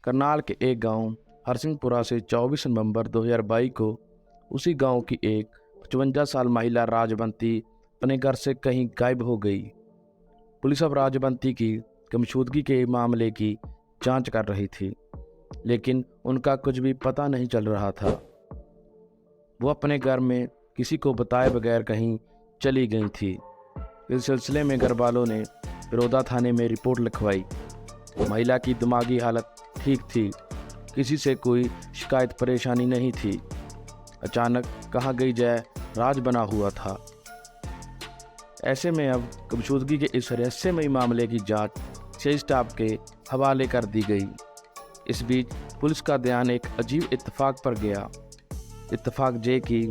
करनाल के एक गांव हरसिंहपुरा से 24 नवंबर 2022 को उसी गांव की एक 55 साल महिला राजबंती अपने घर से कहीं गायब हो गई। पुलिस अब राजबंती की गुमशुदगी के मामले की जांच कर रही थी, लेकिन उनका कुछ भी पता नहीं चल रहा था। वो अपने घर में किसी को बताए बगैर कहीं चली गई थी। इस सिलसिले में घर वालों ने बड़ौदा थाने में रिपोर्ट लिखवाई। महिला की दिमागी हालत ठीक थी, किसी से कोई शिकायत परेशानी नहीं थी। अचानक कहाँ गई जाए राज बना हुआ था। ऐसे में अब गुमशुदगी के इस रहस्यमयी मामले की जांच सीआई स्टाफ के हवाले कर दी गई। इस बीच पुलिस का ध्यान एक अजीब इत्तेफाक पर गया। इत्तेफाक ये कि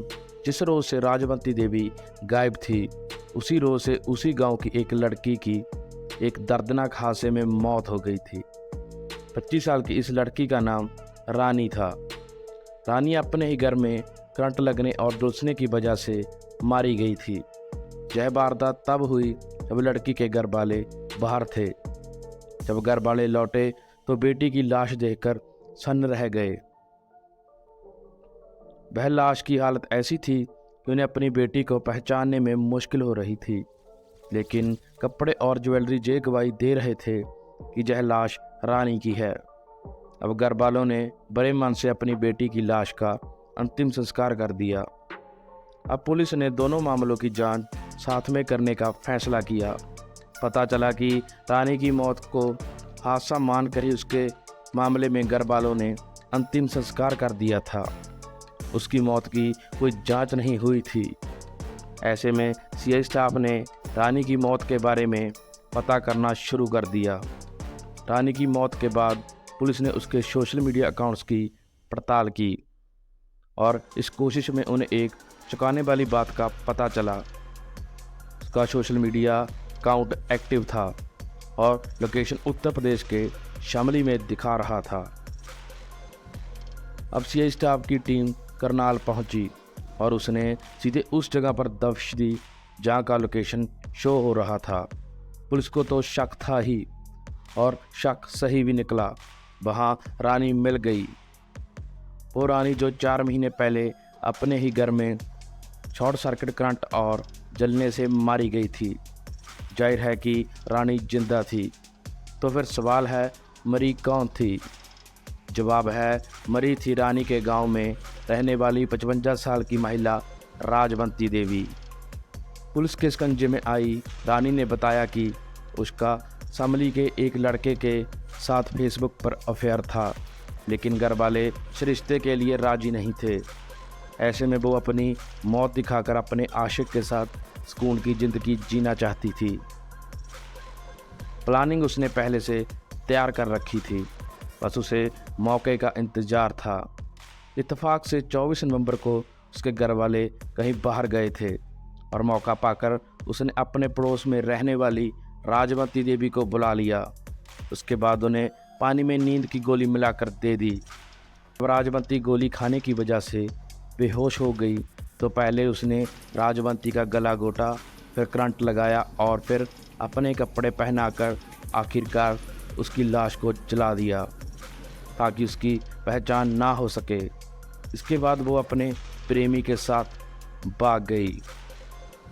जिस रोज से राजबंती देवी गायब थी, उसी रोज से उसी गांव की एक लड़की की एक दर्दनाक हादसे में मौत हो गई थी। 25 साल की इस लड़की का नाम रानी था। रानी अपने ही घर में करंट लगने और झुलसने की वजह से मारी गई थी। यह वारदात तब हुई जब लड़की के घर वाले बाहर थे। जब घर वाले लौटे तो बेटी की लाश देखकर सन्न रह गए। वह लाश की हालत ऐसी थी कि उन्हें अपनी बेटी को पहचानने में मुश्किल हो रही थी, लेकिन कपड़े और ज्वेलरी ये गवाही दे रहे थे कि यह लाश रानी की है। अब घर वालों ने बड़े मन से अपनी बेटी की लाश का अंतिम संस्कार कर दिया। अब पुलिस ने दोनों मामलों की जांच साथ में करने का फैसला किया। पता चला कि रानी की मौत को हादसा मानकर ही उसके मामले में घर वालों ने अंतिम संस्कार कर दिया था। उसकी मौत की कोई जांच नहीं हुई थी। ऐसे में सीआई स्टाफ ने रानी की मौत के बारे में पता करना शुरू कर दिया। रानी की मौत के बाद पुलिस ने उसके सोशल मीडिया अकाउंट्स की पड़ताल की और इस कोशिश में उन्हें एक चौंकाने वाली बात का पता चला। उसका सोशल मीडिया अकाउंट एक्टिव था और लोकेशन उत्तर प्रदेश के शामली में दिखा रहा था। अब सीआई स्टाफ की टीम करनाल पहुंची और उसने सीधे उस जगह पर दबिश दी जहां का लोकेशन शो हो रहा था। पुलिस को तो शक था ही, और शक सही भी निकला। वहां रानी मिल गई। वो रानी जो 4 महीने पहले अपने ही घर में शॉर्ट सर्किट करंट और जलने से मारी गई थी। जाहिर है कि रानी जिंदा थी। तो फिर सवाल है, मरी कौन थी? जवाब है, मरी थी रानी के गांव में रहने वाली 55 साल की महिला राजबंती देवी। पुलिस के शिकंजे में आई रानी ने बताया कि उसका शामली के एक लड़के के साथ फेसबुक पर अफेयर था, लेकिन घर वाले इस रिश्ते के लिए राजी नहीं थे। ऐसे में वो अपनी मौत दिखाकर अपने आशिक के साथ सुकून की ज़िंदगी जीना चाहती थी। प्लानिंग उसने पहले से तैयार कर रखी थी, बस उसे मौके का इंतज़ार था। इत्तेफाक से 24 नवंबर को उसके घर वाले कहीं बाहर गए थे और मौका पाकर उसने अपने पड़ोस में रहने वाली राजबंती देवी को बुला लिया। उसके बाद उन्हें पानी में नींद की गोली मिलाकर दे दी। राजबंती गोली खाने की वजह से बेहोश हो गई तो पहले उसने राजबंती का गला घोटा, फिर करंट लगाया और फिर अपने कपड़े पहनाकर आखिरकार उसकी लाश को जला दिया ताकि उसकी पहचान ना हो सके। इसके बाद वो अपने प्रेमी के साथ भाग गई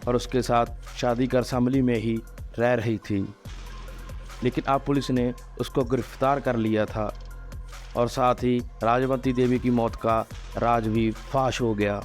और उसके साथ शादी कर शामली में ही रह रही थी। लेकिन अब पुलिस ने उसको गिरफ्तार कर लिया था और साथ ही राजबंती देवी की मौत का राज भी फाश हो गया।